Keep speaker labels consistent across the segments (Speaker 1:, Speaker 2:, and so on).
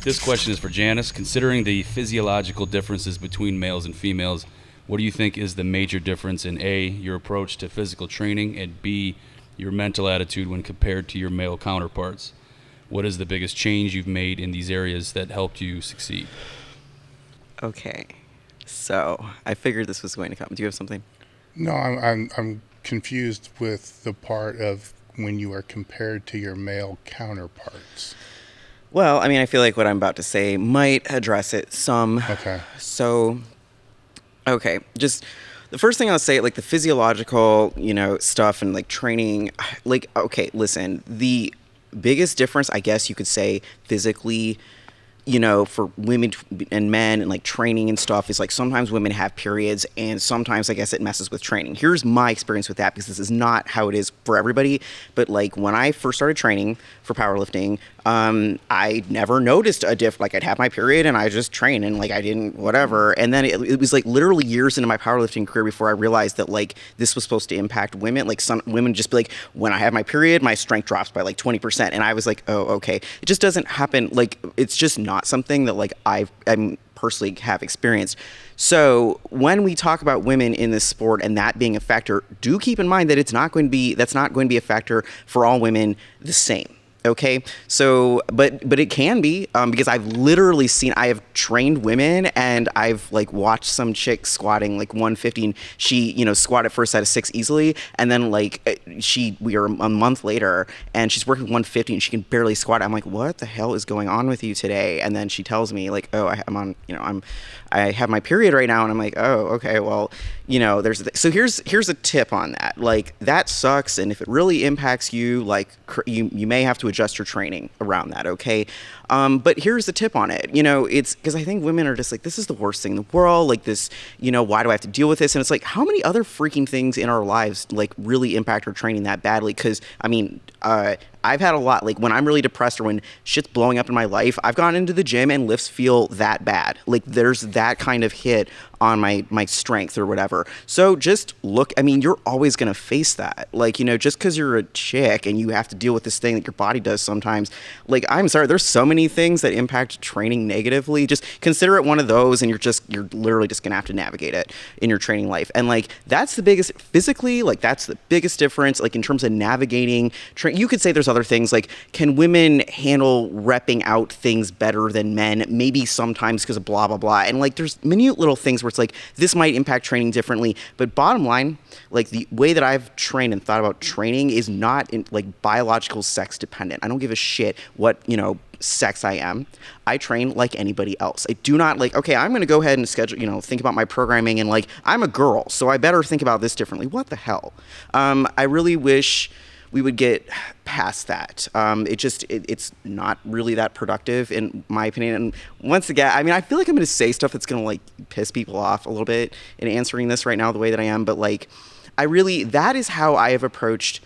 Speaker 1: This question is for Janice. Considering the physiological differences between males and females, what do you think is the major difference in A, your approach to physical training, and B, your mental attitude when compared to your male counterparts? What is the biggest change you've made in these areas that helped you succeed?
Speaker 2: Okay, so I figured this was going to come. Do you have something?
Speaker 3: No, I'm confused with the part of when you are compared to your male counterparts.
Speaker 2: Well, I mean, I feel like what I'm about to say might address it some.
Speaker 3: Okay.
Speaker 2: So, okay, just the first thing I'll say, like the physiological, stuff and like training, like, okay, listen, the biggest difference, I guess you could say, physically, for women and men and like training and stuff is like sometimes women have periods and sometimes I guess it messes with training. Here's my experience with that because this is not how it is for everybody. But like when I first started training for powerlifting, I never noticed a diff. Like I'd have my period and I just train and like I didn't whatever. And then it was like literally years into my powerlifting career before I realized that like this was supposed to impact women. Like some women just be like, when I have my period, my strength drops by like 20%. And I was like, oh, okay. It just doesn't happen. Like it's just not something that like I'm personally have experienced. So when we talk about women in this sport and that being a factor, do keep in mind that that's not going to be a factor for all women the same. Okay, so but it can be because I have trained women and I've like watched some chick squatting like 150 and she squatted first set of 6 easily and then like we are a month later and she's working 150 and she can barely squat. I'm like, what the hell is going on with you today? And then she tells me like, oh, I have my period right now, and I'm like, oh, okay, well, so here's a tip on that. Like that sucks, and if it really impacts you, like you may have to adjust your training around that, okay? But here's the tip on it. It's because I think women are just like, this is the worst thing in the world. Like this, why do I have to deal with this? And it's like, how many other freaking things in our lives like really impact our training that badly? Because I mean, I've had a lot, like when I'm really depressed or when shit's blowing up in my life, I've gone into the gym and lifts feel that bad. Like there's that kind of hit on my strength or whatever. So just look, I mean, you're always going to face that. Like, just because you're a chick and you have to deal with this thing that your body does sometimes, like, I'm sorry, there's so many things that impact training negatively. Just consider it one of those and you're literally just going to have to navigate it in your training life. And like, that's the biggest, physically, like that's the biggest difference, like in terms of navigating, you could say there's other things like, can women handle repping out things better than men? Maybe sometimes because of blah, blah, blah. And like, there's minute little things where it's like, this might impact training differently. But bottom line, like the way that I've trained and thought about training is not in, like biological sex dependent. I don't give a shit what, sex I am. I train like anybody else. I do not like, okay, I'm going to go ahead and schedule, think about my programming and like, I'm a girl, so I better think about this differently. What the hell? I really wish we would get past that. It's not really that productive in my opinion. And once again, I mean, I feel like I'm going to say stuff that's going to like piss people off a little bit in answering this right now the way that I am. But like, that is how I have approached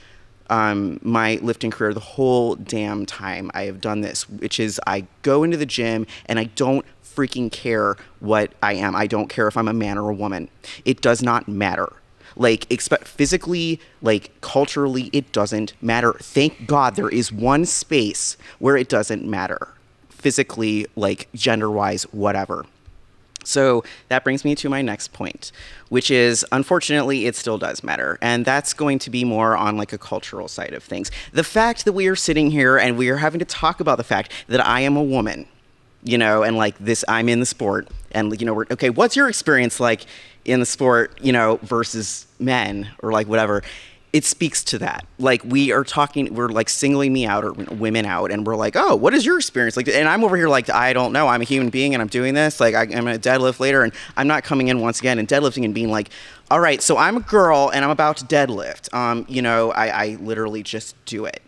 Speaker 2: my lifting career the whole damn time I have done this, which is I go into the gym and I don't freaking care what I am. I don't care if I'm a man or a woman. It does not matter. Like, physically, like, culturally, it doesn't matter. Thank God there is one space where it doesn't matter. Physically, like, gender-wise, whatever. So that brings me to my next point, which is, unfortunately, it still does matter. And that's going to be more on, like, a cultural side of things. The fact that we are sitting here and we are having to talk about the fact that I am a woman, and, like, this, I'm in the sport. And, we're, okay, what's your experience like in the sport, versus men or like whatever? It speaks to that. Like we're like singling me out or women out and we're like, oh, what is your experience? Like, and I'm over here like, I don't know. I'm a human being and I'm doing this. Like I'm going to deadlift later and I'm not coming in once again and deadlifting and being like, all right, so I'm a girl and I'm about to deadlift. I literally just do it.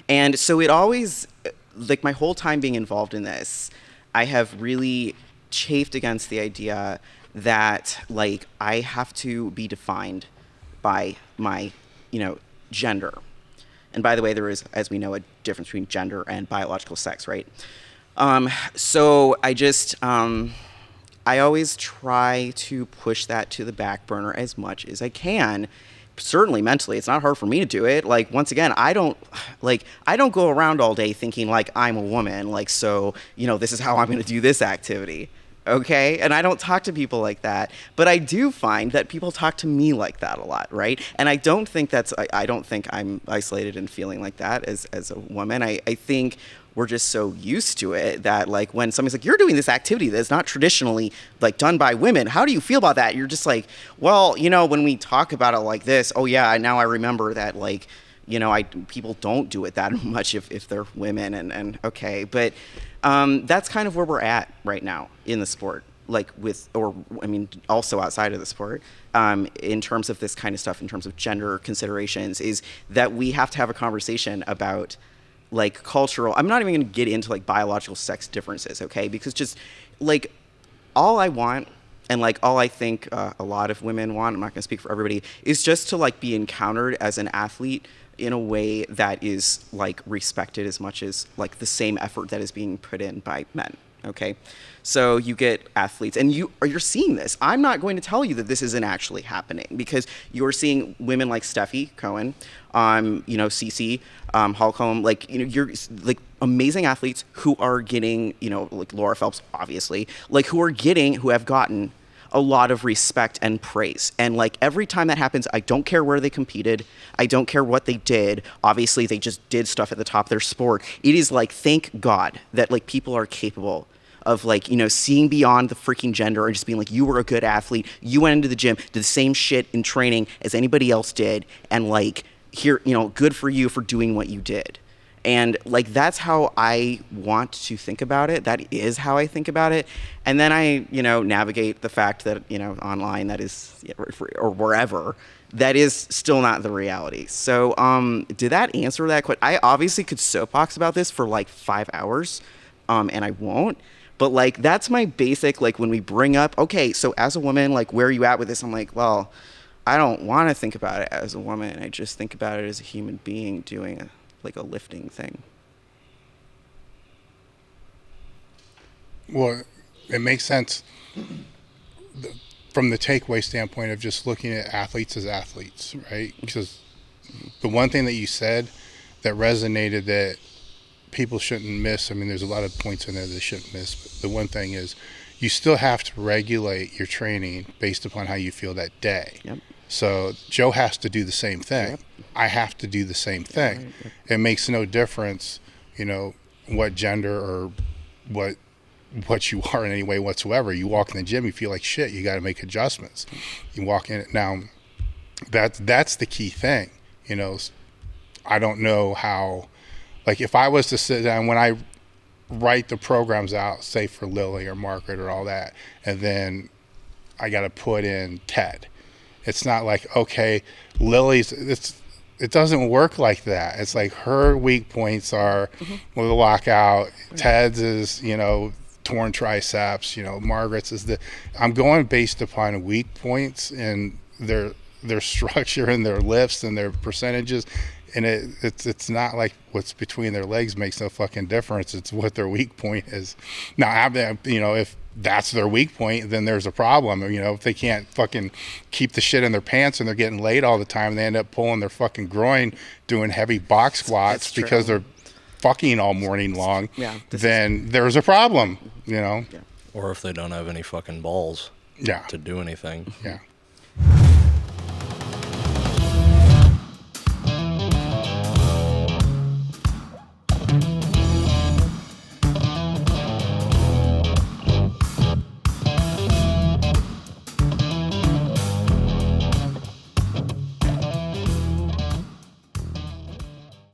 Speaker 2: And so it always, like my whole time being involved in this, I have really chafed against the idea that like I have to be defined by my, gender. And by the way, there is, as we know, a difference between gender and biological sex, right? So I just, I always try to push that to the back burner as much as I can certainly mentally, it's not hard for me to do it. Like, once again, I don't go around all day thinking like I'm a woman, like, so, this is how I'm going to do this activity. Okay. And I don't talk to people like that, but I do find that people talk to me like that a lot. Right. And I don't think I don't think I'm isolated in feeling like that as a woman. I think we're just so used to it that, like, when somebody's like, you're doing this activity that's not traditionally like done by women, how do you feel about that? You're just like, well, when we talk about it like this, oh yeah, now I remember that, like, people don't do it that much if they're women, and okay, but that's kind of where we're at right now in the sport, like also outside of the sport, in terms of this kind of stuff, in terms of gender considerations, is that we have to have a conversation about, like, cultural. I'm not even going to get into like biological sex differences, okay? Because just like all I want, and like all I think a lot of women want, I'm not going to speak for everybody, is just to like be encountered as an athlete in a way that is like respected as much as like the same effort that is being put in by men. Okay, so you get athletes, and you're seeing this. I'm not going to tell you that this isn't actually happening, because you're seeing women like Steffi Cohen, Cece, Holcomb, like, you're like amazing athletes who are getting, like Laura Phelps, obviously, like who have gotten a lot of respect and praise. And like every time that happens, I don't care where they competed. I don't care what they did. Obviously, they just did stuff at the top of their sport. It is like, thank God that like people are capable of like, seeing beyond the freaking gender and just being like, you were a good athlete. You went into the gym, did the same shit in training as anybody else did. And like, here, good for you for doing what you did. And like, that's how I want to think about it. That is how I think about it. And then I, navigate the fact that, online, that is, or wherever, that is still not the reality. So, did that answer that question? I obviously could soapbox about this for like 5 hours, and I won't. But like, that's my basic, like, when we bring up, okay, so as a woman, like, where are you at with this? I'm like, well, I don't want to think about it as a woman. I just think about it as a human being doing a lifting thing.
Speaker 3: Well, it makes sense from the takeaway standpoint of just looking at athletes as athletes, right? Because the one thing that you said that resonated that people shouldn't miss, I mean, there's a lot of points in there they shouldn't miss, but the one thing is you still have to regulate your training based upon how you feel that day.
Speaker 2: Yep.
Speaker 3: So Joe has to do the same thing.
Speaker 2: Yep.
Speaker 3: I have to do the same thing. Right. It makes no difference, what gender or what you are in any way whatsoever. You walk in the gym, you feel like shit, you got to make adjustments. You walk in now, that's the key thing. I don't know how, like, if I was to sit down when I write the programs out, say for Lily or Margaret or all that, and then I got to put in Ted. It's not like, okay, Lily's, it doesn't work like that. It's like her weak points are the lockout. Ted's is, torn triceps, Margaret's is I'm going based upon weak points and their structure and their lifts and their percentages. And it's not like what's between their legs makes no fucking difference. It's what their weak point is. Now, if that's their weak point, then there's a problem. If they can't fucking keep the shit in their pants and they're getting laid all the time, and they end up pulling their fucking groin doing heavy box squats because they're fucking all morning long, then there's a problem,
Speaker 4: Or if they don't have any fucking balls to do anything.
Speaker 3: Yeah.